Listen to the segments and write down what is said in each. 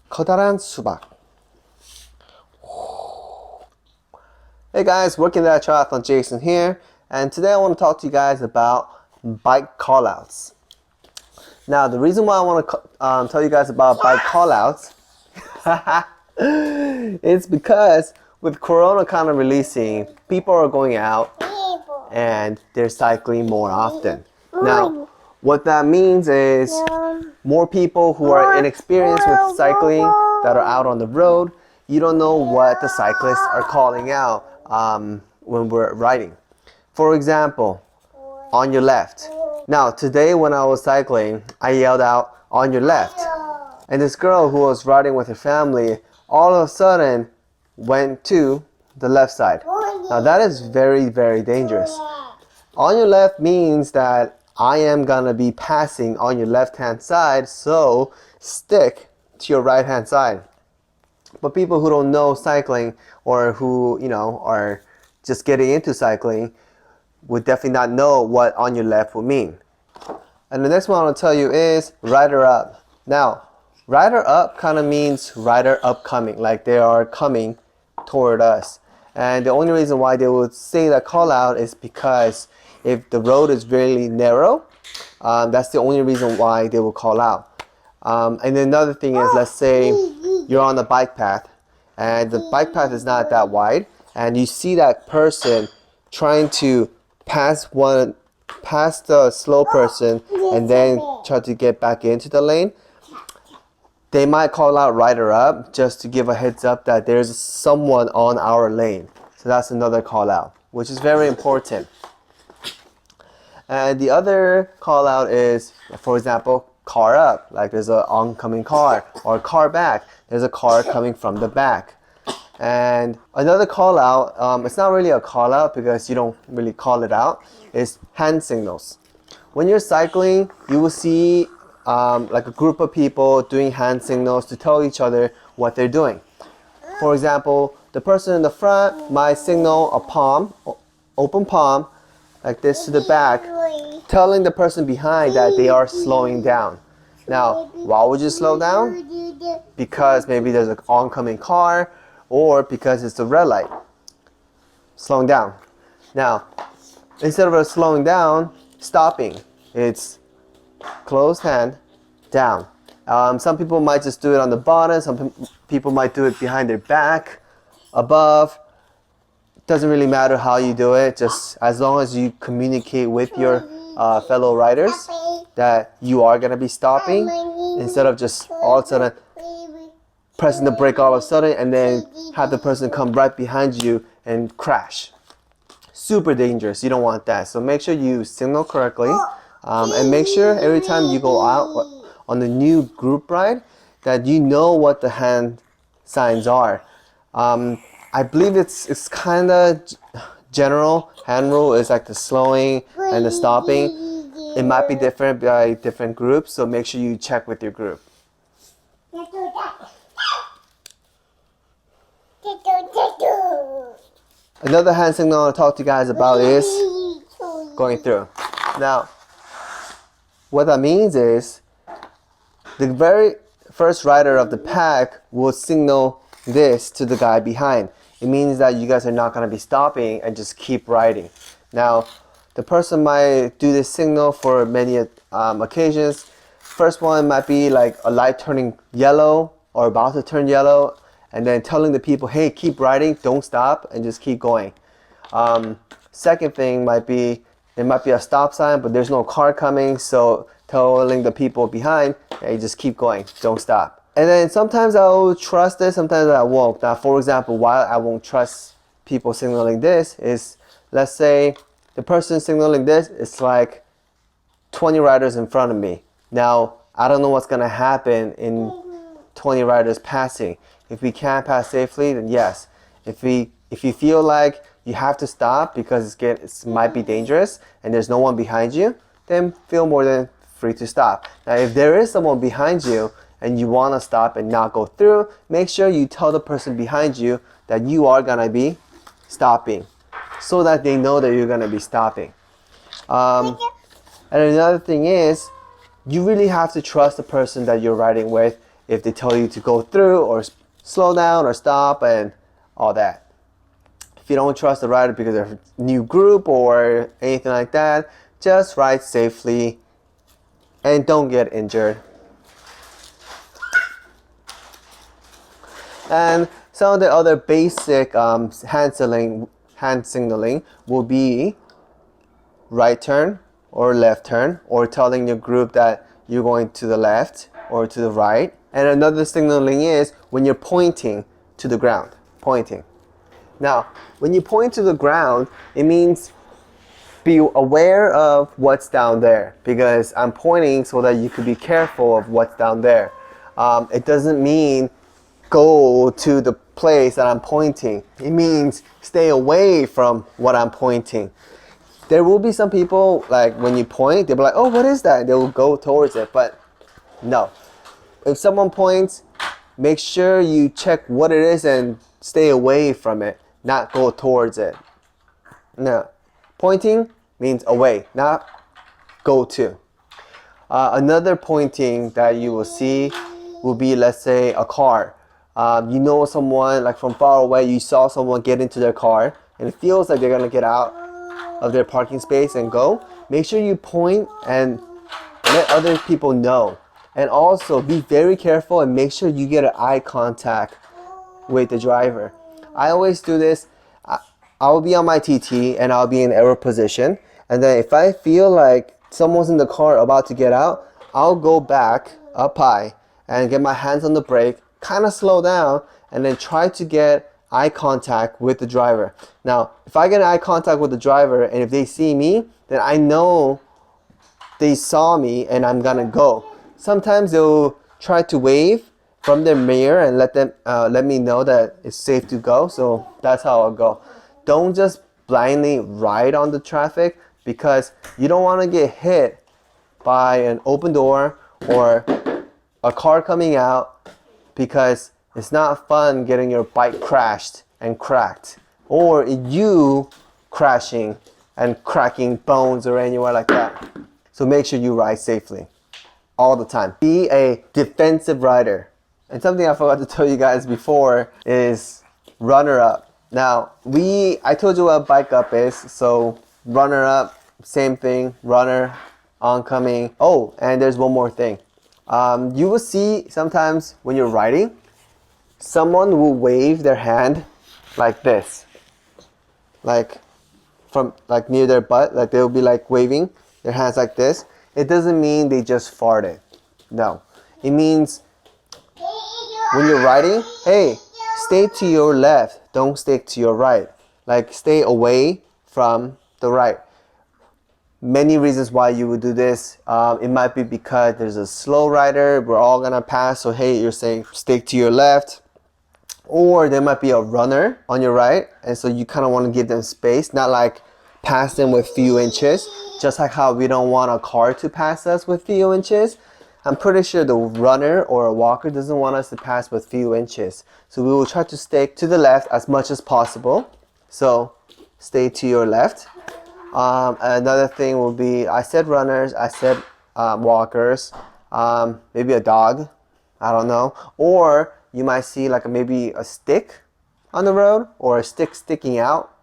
커다란 수박. Hey guys, welcome to Triathlon. Jason here, and today I want to talk to you guys about bike callouts. Now, the reason why I want to tell you guys about bike callouts is because with Corona kind of releasing, people are going out and they're cycling more often. Now, what that means is more people who are inexperienced with cycling that are out on the road. You don't know what the cyclists are calling out when we're riding. For example, on your left. Now, today when I was cycling, I yelled out, on your left. And this girl who was riding with her family all of a sudden went to the left side. Now, that is very, very dangerous. On your left means that I am gonna be passing on your left-hand side, so stick to your right-hand side. But people who don't know cycling or who, are just getting into cycling would definitely not know what on your left would mean. And the next one I want to tell you is rider up. Now, rider up kind of means rider upcoming, like they are coming toward us. And the only reason why they would say that call out is because if the road is really narrow, that's the only reason why they will call out. And then another thing is, let's say you're on the bike path and the bike path is not that wide and you see that person trying to pass the slow person and then try to get back into the lane. They might call out rider up just to give a heads up that there's someone on our lane. So that's another call out, which is very important. And the other call out is, for example, car up, like there's an oncoming car, or car back, there's a car coming from the back. And another call out, it's not really a call out because you don't really call it out, is hand signals. When you're cycling, you will see like a group of people doing hand signals to tell each other what they're doing. For example, the person in the front might signal a palm, open palm, like this to the back, telling the person behind that they are slowing down. Now, why would you slow down? Because maybe there's an oncoming car or because it's a red light. Slowing down. Now, instead of slowing down, stopping. It's closed hand, down. Some people might just do it on the bottom. Some people might do it behind their back, above. Doesn't really matter how you do it, just as long as you communicate with your fellow riders that you are going to be stopping instead of just all of a sudden pressing the brake all of a sudden and then have the person come right behind you and crash. Super dangerous. You don't want that. So make sure you signal correctly and make sure every time you go out on the new group ride that you know what the hand signs are. I believe it's kind of general. Hand rule is like the slowing and the stopping. It might be different by different groups, so make sure you check with your group. Another hand signal I want to talk to you guys about is going through. Now, what that means is the very first rider of the pack will signal this to the guy behind. It means that you guys are not going to be stopping and just keep riding. Now, the person might do this signal for many occasions. First one might be like a light turning yellow or about to turn yellow, and then telling the people, hey, keep riding, don't stop, and just keep going. Second thing might be, it might be a stop sign, but there's no car coming, so telling the people behind, hey, just keep going, don't stop. And then sometimes I'll trust this, sometimes I won't. Now, for example, why I won't trust people signaling this is, let's say the person signaling this is like 20 riders in front of me. Now, I don't know what's going to happen in 20 riders passing. If we can't pass safely, then yes. If we If you feel like you have to stop because it might be dangerous and there's no one behind you, then feel more than free to stop. Now, if there is someone behind you and you want to stop and not go through, make sure you tell the person behind you that you are going to be stopping so that they know that you're going to be stopping. And another thing is, you really have to trust the person that you're riding with if they tell you to go through or slow down or stop and all that. If you don't trust the rider because they're a new group or anything like that, just ride safely and don't get injured. And some of the other basic hand signaling will be right turn or left turn, or telling your group that you're going to the left or to the right. And another signaling is when you're pointing to the ground, pointing. Now, when you point to the ground, it means be aware of what's down there, because I'm pointing so that you could be careful of what's down there. It doesn't mean go to the place that I'm pointing. It means stay away from what I'm pointing. There will be some people, like when you point, they'll be like, oh, what is that? They will go towards it, but no. If someone points, make sure you check what it is and stay away from it, not go towards it. No. Pointing means away, not go to. Another pointing that you will see will be, let's say, a car. You know someone, like from far away, you saw someone get into their car and it feels like they're going to get out of their parking space and go. Make sure you point and let other people know. And also be very careful and make sure you get an eye contact with the driver. I always do this. I'll be on my TT and I'll be in arrow position. And then if I feel like someone's in the car about to get out, I'll go back up high and get my hands on the brake, kind of slow down, and then try to get eye contact with the driver. Now, if I get eye contact with the driver and if they see me, then I know they saw me and I'm gonna go. Sometimes they'll try to wave from their mirror and let me know that it's safe to go. So that's how I'll go. Don't just blindly ride on the traffic, because you don't want to get hit by an open door or a car coming out, because it's not fun getting your bike crashed and cracked, or you crashing and cracking bones or anywhere like that. So make sure you ride safely all the time. Be a defensive rider. And something I forgot to tell you guys before is runner up. Now, I told you what bike up is, so runner up, same thing, runner, oncoming. Oh, and there's one more thing. You will see sometimes when you're riding, someone will wave their hand like this, like from like near their butt, like they'll be like waving their hands like this. It doesn't mean they just farted. No, it means when you're riding, hey, stay to your left, don't stick to your right. Like stay away from the right. Many reasons why you would do this. It might be because there's a slow rider, we're all gonna pass, so hey, you're saying stick to your left. Or there might be a runner on your right, and so you kind of want to give them space, not like pass them with few inches, just like how we don't want a car to pass us with few inches. I'm pretty sure the runner or a walker doesn't want us to pass with few inches. So we will try to stick to the left as much as possible. So stay to your left. Another thing will be, I said runners, I said walkers, maybe a dog, I don't know. Or you might see like maybe a stick on the road, or a stick sticking out,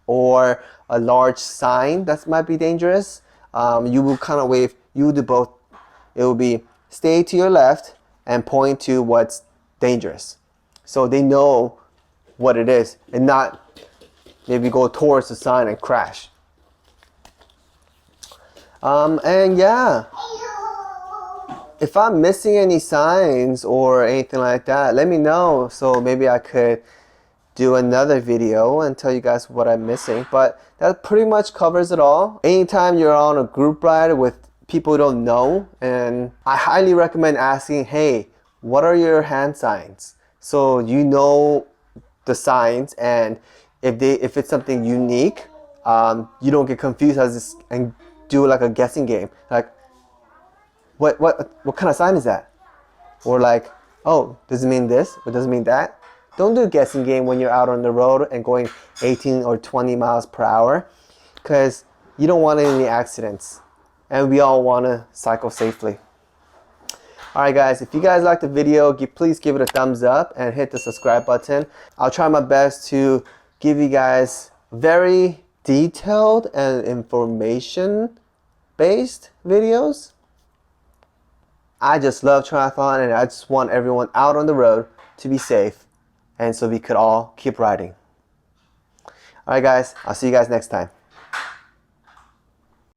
or a large sign that might be dangerous. You will kind of wave, you will do both. It will be stay to your left and point to what's dangerous, so they know what it is, and not maybe go towards the sign and crash. And yeah, if I'm missing any signs or anything like that, let me know, so maybe I could do another video and tell you guys what I'm missing. But that pretty much covers it all. Anytime you're on a group ride with people you don't know, and I highly recommend asking, hey, what are your hand signs? So you know the signs, and if it's something unique, you don't get confused and do like a guessing game. Like, what kind of sign is that? Or like, oh, does it mean this or does it mean that? Don't do a guessing game when you're out on the road and going 18 or 20 miles per hour, because you don't want any accidents, and we all want to cycle safely. Alright guys, if you guys liked the video, please give it a thumbs up and hit the subscribe button. I'll try my best to give you guys very detailed and information based videos. I just love triathlon, and I just want everyone out on the road to be safe, and so we could all keep riding. Alright guys, I'll see you guys next time.